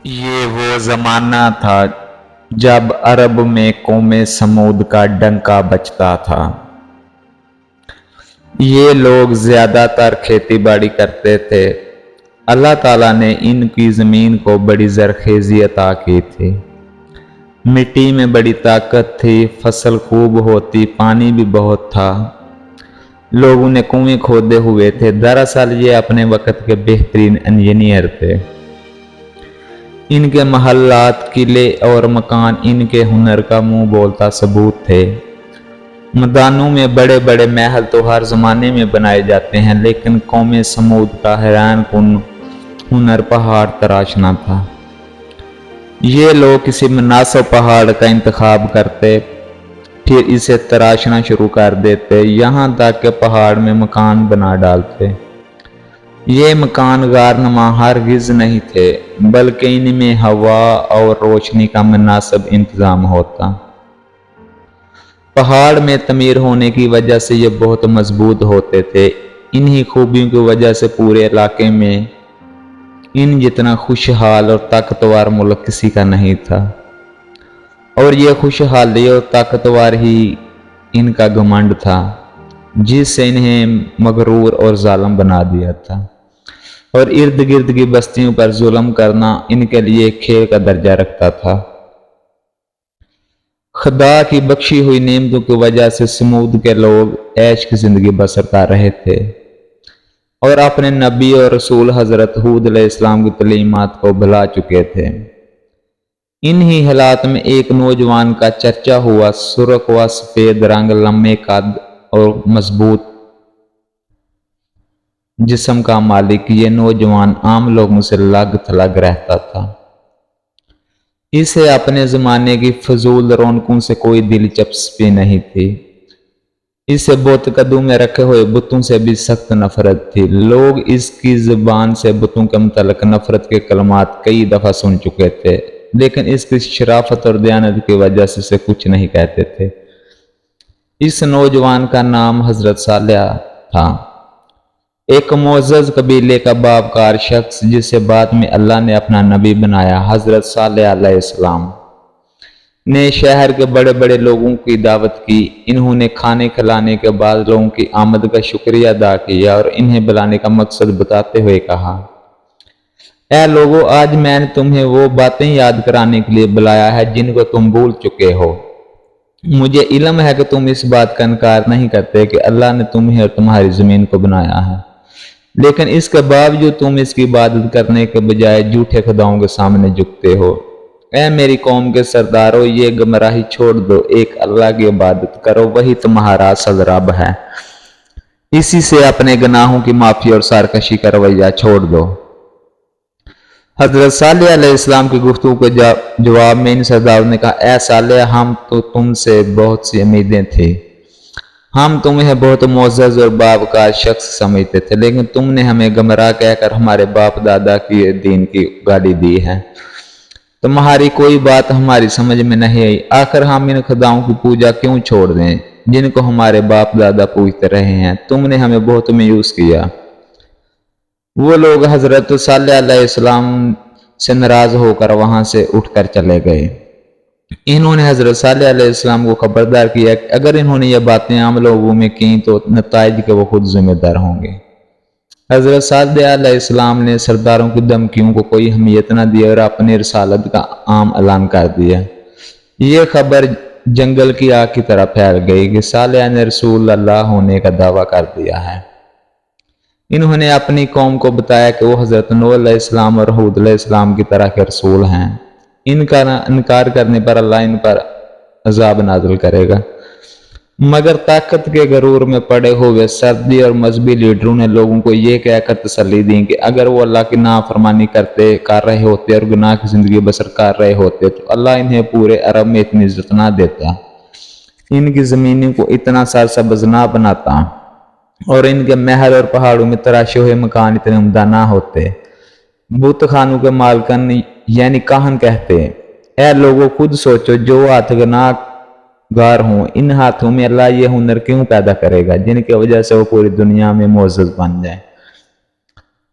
ये वो ज़माना था जब अरब में कौमे समूद का डंका बजता था। ये लोग ज़्यादातर खेती बाड़ी करते थे। अल्लाह ताला ने इनकी ज़मीन को बड़ी ज़रखेज़ी अता की थी। मिट्टी में बड़ी ताकत थी, फसल खूब होती, पानी भी बहुत था। लोग उन्हें कुएं खोदे हुए थे। दरअसल ये अपने वक़्त के बेहतरीन इंजीनियर थे। इनके महल्लात, किले और मकान इनके हुनर का मुंह बोलता सबूत थे। मैदानों में बड़े बड़े महल तो हर जमाने में बनाए जाते हैं, लेकिन कौमे समूद का हैरान कुन हुनर पहाड़ तराशना था। ये लोग किसी मुनासिब पहाड़ का इंतखाब करते, फिर इसे तराशना शुरू कर देते, यहाँ तक कि पहाड़ में मकान बना डालते। ये मकान गारनुमा हरगिज़ नहीं थे, बल्कि इनमें हवा और रोशनी का मुनासिब इंतज़ाम होता। पहाड़ में तमीर होने की वजह से ये बहुत मजबूत होते थे। इन्हीं खूबियों की वजह से पूरे इलाके में इन जितना खुशहाल और ताकतवर मुल्क किसी का नहीं था, और ये खुशहाली और ताकतवर ही इनका घमंड था, जिससे इन्हें मगरूर और जालिम बना दिया था। और इर्द गिर्द की बस्तियों पर जुल्म करना इनके लिए खेल का दर्जा रखता था। खुदा की बख्शी हुई नेमतों की वजह से समूद के लोग ऐश की जिंदगी बसर कर रहे थे और अपने नबी और रसूल हजरत हूद अलैहिस्सलाम की तलीमात को भुला चुके थे। इन्हीं हालात में एक नौजवान का चर्चा हुआ। सुर्ख व सफेद रंग, लम्बे कद और मजबूत जिस्म का मालिक, ये नौजवान आम लोगों से लग थलग रहता था। इसे अपने ज़माने की फजूल रौनकों से कोई दिलचस्पी नहीं थी। इसे बुत कदू में रखे हुए बुतों से भी सख्त नफरत थी। लोग इसकी ज़बान से बुतों के मुतल्लिक नफरत के कलमात कई दफ़ा सुन चुके थे, लेकिन इसकी शराफत और दयानत की वजह से इसे कुछ नहीं कहते थे। इस नौजवान का नाम हजरत सालेह था, एक मोअज़्ज़ज़ कबीले का बावकार शख्स, जिसे बाद में अल्लाह ने अपना नबी बनाया। हजरत सालेह अलैहिस्सलाम ने शहर के बड़े बड़े लोगों की दावत की। इन्होंने खाने खिलाने के बाद लोगों की आमद का शुक्रिया अदा किया और इन्हें बुलाने का मकसद बताते हुए कहा, ऐ लोगों, आज मैंने तुम्हें वो बातें याद कराने के लिए बुलाया है जिनको तुम भूल चुके हो। मुझे इल्म है कि तुम इस बात का इनकार नहीं करते कि अल्लाह ने तुम्हें और तुम्हारी ज़मीन को बनाया है, लेकिन इसके बावजूद तुम इसकी इबादत करने के बजाय झूठे खुदाओं के सामने झुकते हो। ऐ मेरी कौम के सरदारों, ये गुमराही छोड़ दो, एक अल्लाह की इबादत करो, वही तुम्हारा असल रब है। इसी से अपने गुनाहों की माफ़ी और सरकशी का रवैया छोड़ दो। हजरत सालेह अलैहिस्सलाम की गुफ्तगू के जवाब में इन सरदारों ने कहा, ऐ सालेह, हम तो तुमसे बहुत सी उम्मीदें थी। हम तुम्हें बहुत मोअज़्ज़ज़ और बावकार शख्स समझते थे, लेकिन तुमने हमें गमराह कहकर हमारे बाप दादा की दीन की गाली दी है। तुम्हारी कोई बात हमारी समझ में नहीं आई। आखिर हम इन खुदाओं की पूजा क्यों छोड़ दें जिनको हमारे बाप दादा पूजते रहे हैं? तुमने हमें बहुत मायूस किया। वो लोग हजरत सालेह अलैहिस्सलाम से नाराज होकर वहां से उठकर चले गए। इन्होंने हजरत सालेह अलैहिस्सलाम को खबरदार किया कि अगर इन्होंने ये बातें आम लोगों में की तो नताइज के वो खुद जिम्मेदार होंगे। हजरत सालेह अलैहिस्सलाम ने सरदारों की धमकियों को कोई अहमियत न दी और अपनी रसालत का आम ऐलान कर दिया। ये खबर जंगल की आग की तरह फैल गई कि सालेह ने रसूल अल्लाह होने का दावा कर दिया है। इन्होंने अपनी कौम को बताया कि वो हजरत नूह अलैहिस्सलाम और हूद अलैहिस्सलाम की तरह के रसूल हैं। इनका इनकार करने पर अल्लाह इन पर अजाब नाज़िल करेगा। मगर ताकत के गरूर में पड़े हुए सर्दी और मजहबी लीडरों ने लोगों को ये कहकर तसल्ली दी कि अगर वो अल्लाह की नाफरमानी कर रहे होते और गुनाह की जिंदगी बसर कर रहे होते तो अल्लाह इन्हें पूरे अरब में इतनी इज्जत ना देता, इनकी ज़मीनों को इतना सरसब्ज़ ना बनाता और इनके महल और पहाड़ों में तराशे हुए मकान इतने उम्दा ना होते। बुत खानों के मालकन यानी काहन कहते, ऐ लोगों, खुद सोचो, जो हाथ गुनाहगार हों, इन हाथों में अल्लाह ये हुनर क्यों पैदा करेगा जिनकी वजह से वो पूरी दुनिया में मुअज़्ज़ज़ बन जाए।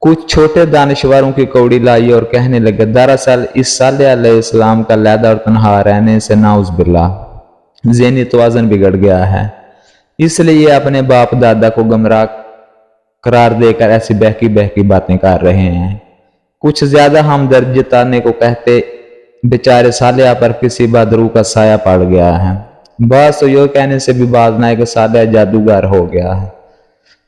कुछ छोटे दानिशवारों की कौड़ी लाई और कहने लगे, दरअसल इस साले अलैहिस्सलाम का लैदा और तन्हा रहने से नाउज़ बिल्लाह ज़हनी तवाज़ुन बिगड़ गया है, इसलिए ये अपने बाप दादा को गुमराह करार देकर ऐसी बहकी बहकी बातें कर रहे हैं। कुछ ज्यादा हमदर्द जताने को कहते, बेचारे सालिया पर किसी बदरू का साया पड़ गया है। बस तो यो कहने से भी बाज ना है कि सालिया जादूगर हो गया है।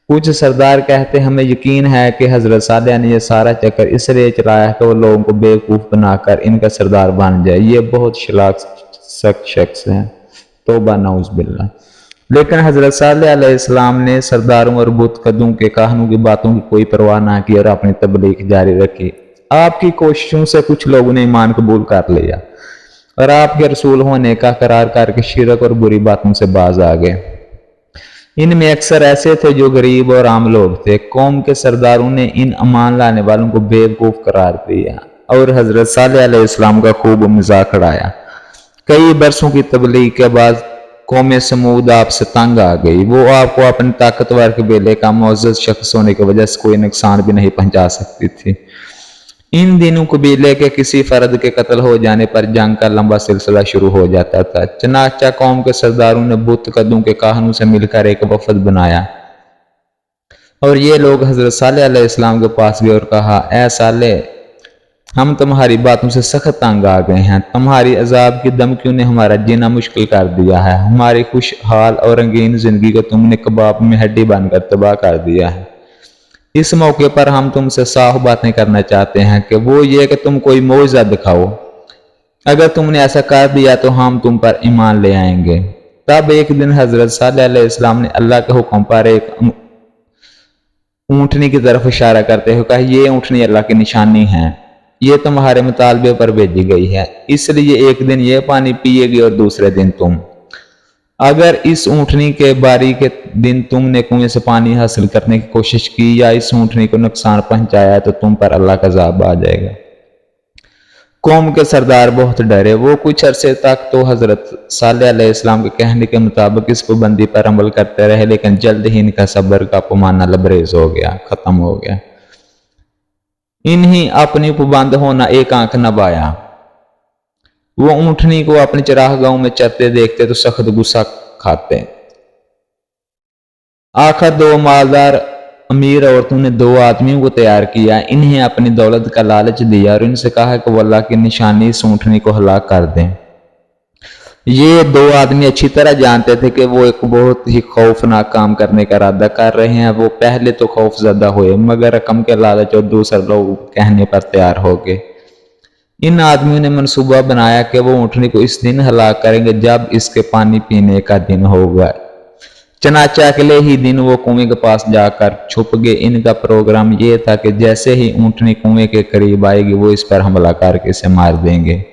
कुछ सरदार कहते, हमें यकीन है कि हजरत सालिया ने यह सारा चक्कर इसलिए चलाया है कि वो लोगों को बेवकूफ बनाकर इनका सरदार बन जाए। ये बहुत शलाक शख्स है, तौबा नाउज़ बिल्लाह। लेकिन हजरत सालेह अलैहिस्सलाम ने सरदारों और बुत कदों के काहनों की बातों की कोई परवाह ना की और अपनी तबलीग जारी रखी। आपकी कोशिशों से कुछ लोगों ने ईमान कबूल कर लिया और आपके रसूल होने का करार करके शिरक और बुरी बातों से बाज आ गए। इनमें अक्सर ऐसे थे जो गरीब और आम लोग थे। कौम के सरदारों ने इन अमान लाने वालों को बेवकूफ करार दिया और हजरत सालेह अलैहिस्सलाम का खूब मजाक उड़ाया। कई बरसों की तबलीग के बाद कौम समूद आपसे तंग आ गई। वो आपको अपने ताकतवर कबीले का मुअज़्ज़ज़ शख्स होने की वजह से कोई नुकसान भी नहीं पहुंचा सकती थी। इन दिनों कबीले के किसी फर्द के कत्ल हो जाने पर जंग का लंबा सिलसिला शुरू हो जाता था। चनाचा कौम के सरदारों ने बुत कदों के काहनों से मिलकर एक वफद बनाया और ये लोग हजरत सालेह अलैहिस्सलाम के पास गए और कहा, ऐ साले, हम तुम्हारी बातों से सख्त तंग आ गए हैं। तुम्हारी अजाब की धमकियों ने हमारा जीना मुश्किल कर दिया है। हमारी खुशहाल और रंगीन जिंदगी को तुमने कबाब में हड्डी बांधकर तबाह कर दिया है। इस मौके पर हम तुमसे साफ बातें करना चाहते हैं कि वो ये कि तुम कोई मौजज़ा दिखाओ। अगर तुमने ऐसा कर दिया तो हम तुम पर ईमान ले आएंगे। तब एक दिन हजरत सालेह अलैहिस्सलाम ने अल्लाह के हुक्म पर एक ऊँटनी की तरफ इशारा करते हुए कहा, ये ऊँटनी अल्लाह की निशानी है, ये तुम्हारे मुतालबे पर भेजी गई है, इसलिए एक दिन ये पानी पिएगी और दूसरे दिन तुम। अगर इस ऊँटनी के बारी के दिन तुमने कुएं से पानी हासिल करने की कोशिश की या इस ऊँटनी को नुकसान पहुंचाया तो तुम पर अल्लाह का अज़ाब आ जाएगा। कौम के सरदार बहुत डरे। वो कुछ अरसे तक तो हजरत सालेह अलैहिस्सलाम के कहने के मुताबिक इस पाबंदी पर अमल करते रहे, लेकिन जल्द ही इनका सब्र का पैमाना लबरेज हो गया, खत्म हो गया। इन्हीं अपनी पाबंद होना एक आंख नबाया। वो ऊँटनी को अपने चरागाहों में चरते देखते तो सख्त गुस्सा खाते। आखिर दो मालदार अमीर औरतों ने दो आदमियों को तैयार किया, इन्हें अपनी दौलत का लालच दिया और इनसे कहा कि वो अल्लाह की निशानी इस ऊँटनी को हलाक कर दें। ये दो आदमी अच्छी तरह जानते थे कि वो एक बहुत ही खौफनाक काम करने का इरादा कर रहे हैं। वो पहले तो खौफजदा हुए, मगर रकम के लालच और दूसरे लोग कहने पर तैयार हो गए। इन आदमियों ने मंसूबा बनाया कि वो ऊँटनी को इस दिन हलाक करेंगे जब इसके पानी पीने का दिन होगा। चनाचा अगले ही दिन वो कुएं के पास जाकर छुप गए। इनका प्रोग्राम ये था कि जैसे ही ऊँटनी कुएं के करीब आएगी वो इस पर हमला करके इसे मार देंगे,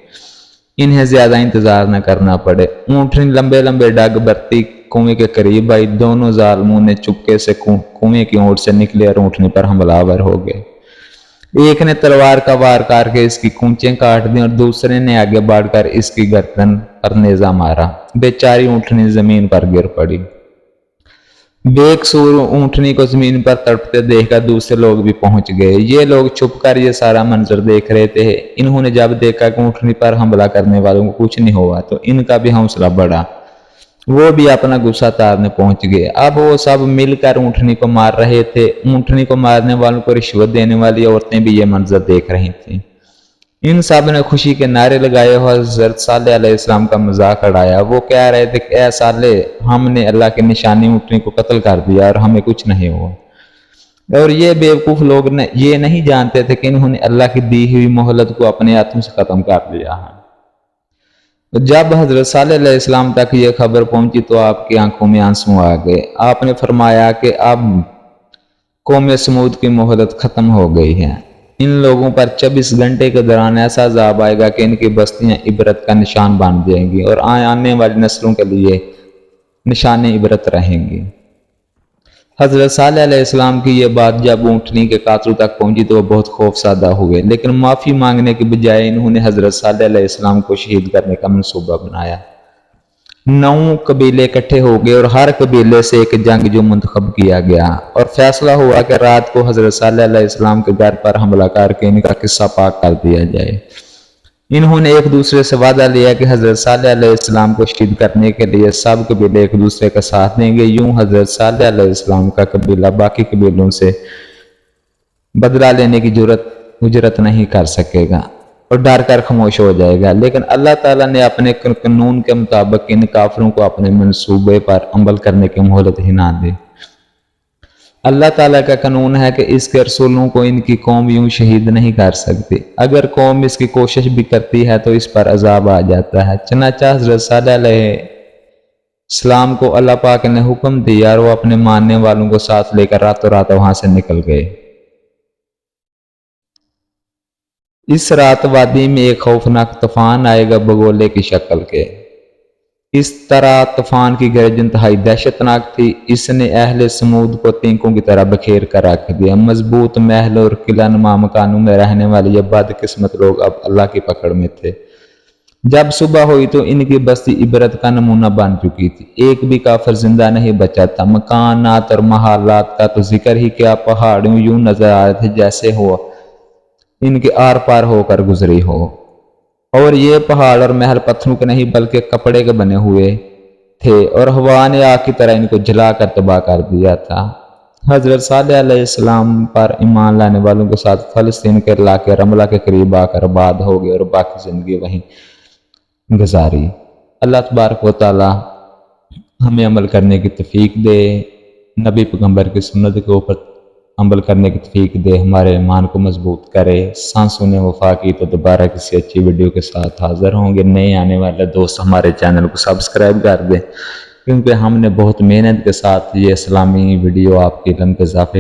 इन्हें ज्यादा इंतजार न करना पड़े। ऊँटनी लंबे लंबे डग भरती कुएं के करीब आई। दोनों जालमों ने चुपके से कुएं की ओर से निकले और ऊँटनी पर हमलावर हो गए। एक ने तलवार का वार करके इसकी कूंचें काट दी और दूसरे ने आगे बढ़कर इसकी गर्दन पर नेजा मारा। बेचारी ऊँटनी जमीन पर गिर पड़ी। बेकसूर ऊँटनी को जमीन पर तड़पते देखकर दूसरे लोग भी पहुंच गए। ये लोग छुपकर ये सारा मंजर देख रहे थे। इन्होंने जब देखा कि ऊँटनी पर हमला करने वालों को कुछ नहीं हुआ तो इनका भी हौसला बढ़ा। वो भी अपना गुस्सा तारने पहुंच गए। अब वो सब मिलकर ऊँटनी को मार रहे थे। ऊँटनी को मारने वालों को रिश्वत देने वाली औरतें भी ये मंजर देख रही थी। इन सब ने खुशी के नारे लगाए और हज़रत सालेह अलैहिस्सलाम का मजाक उड़ाया। वो कह रहे थे कि ऐ साले, हमने अल्लाह की निशानी ऊँटनी को कत्ल कर दिया और हमें कुछ नहीं हुआ। और ये बेवकूफ लोग ये नहीं जानते थे कि इन्होंने अल्लाह की दी हुई मोहलत को अपने हाथों से खत्म कर दिया है। जब हजरत सालेह अलैहिस्सलाम तक ये खबर पहुंची तो आपकी आंखों में आंसू आ गए। आपने फरमाया कि अब कौम समूद की मोहलत खत्म हो गई है। इन लोगों पर 24 घंटे के दौरान ऐसा अज़ाब आएगा कि इनकी बस्तियां इबरत का निशान बन जाएंगी और आने वाली नस्लों के लिए निशान इबरत रहेंगी। हजरत सालेह अलैहिस्सलाम की यह बात जब ऊँटनी के कातलों तक पहुंची तो वह बहुत खौफज़दा हुए, लेकिन माफ़ी मांगने के बजाय इन्होंने हजरत सालेह अलैहिस्सलाम को शहीद करने का मंसूबा बनाया। 9 कबीले इकट्ठे हो गए और हर कबीले से एक जंगजू मुंतखब किया गया और फैसला हुआ कि रात को हजरत सालेह अलैहिस्सलाम के घर पर हमला करके इनका किस्सा पाक कर दिया जाए। इन्होंने एक दूसरे से वादा लिया कि हजरत सालेह अलैहिस्सलाम को शहीद करने के लिए सब कबीले एक दूसरे का साथ देंगे। यूं हजरत सालेह अलैहिस्सलाम का कबीला बाकी कबीलों से बदला लेने की जुर्रत नहीं कर सकेगा और डर कर खामोश हो जाएगा। लेकिन अल्लाह ताला ने अपने कानून के मुताबिक इन काफिरों को अपने मंसूबे पर अमल करने की मोहलत ही ना दी। अल्लाह ताला का कानून है कि इसके रसूलों को इनकी कौम यूं शहीद नहीं कर सकती। अगर कौम इसकी कोशिश भी करती है तो इस पर अजाब आ जाता है। चनाचा हजरत सालेह अलैहिस्सलाम को अल्लाह पाक ने हुक्म दिया और वो अपने मानने वालों को साथ लेकर रातों रात वहां से निकल गए। इस रात वादी में एक खौफनाक तूफान आएगा बगोले की शक्ल के। इस तरह तूफान की गर्ज इंतहाई दहशतनाक थी। इसने अहले समूद को तीकों की तरह बखेर कर रख दिया। मजबूत महल और किला नुमा मकानों में रहने वाले ये बदकिस्मत लोग अब अल्लाह की पकड़ में थे। जब सुबह हुई तो इनकी बस्ती इबरत का नमूना बन चुकी थी। एक भी काफिर जिंदा नहीं बचा था। मकानात और महालात का तो जिक्र ही क्या, पहाड़ियों यूं नजर आ रहे थे जैसे हो इनके आर पार होकर गुजरी हो। और ये पहाड़ और महल पत्थरों के नहीं बल्कि कपड़े के बने हुए थे और हवा ने आग की तरह इनको जलाकर तबाह कर दिया था। हजरत सालेह अलैहिस्सलाम पर ईमान लाने वालों के साथ फलस्तीन के इलाके रमला के करीब आकर आबाद हो गए और बाकी जिंदगी वहीं गुजारी। अल्लाह तबारक व तआला हमें अमल करने की तौफीक दे, नबी पैगंबर की सुन्नत के ऊपर अमल करने की तौफीक दे, हमारे ईमान को मजबूत करे। सांसों ने वफा की तो दोबारा किसी अच्छी वीडियो के साथ हाजिर होंगे। नए आने वाले दोस्त हमारे चैनल को सब्सक्राइब कर दें, क्योंकि हमने बहुत मेहनत के साथ ये इस्लामी वीडियो आपके इल्म के इजाफे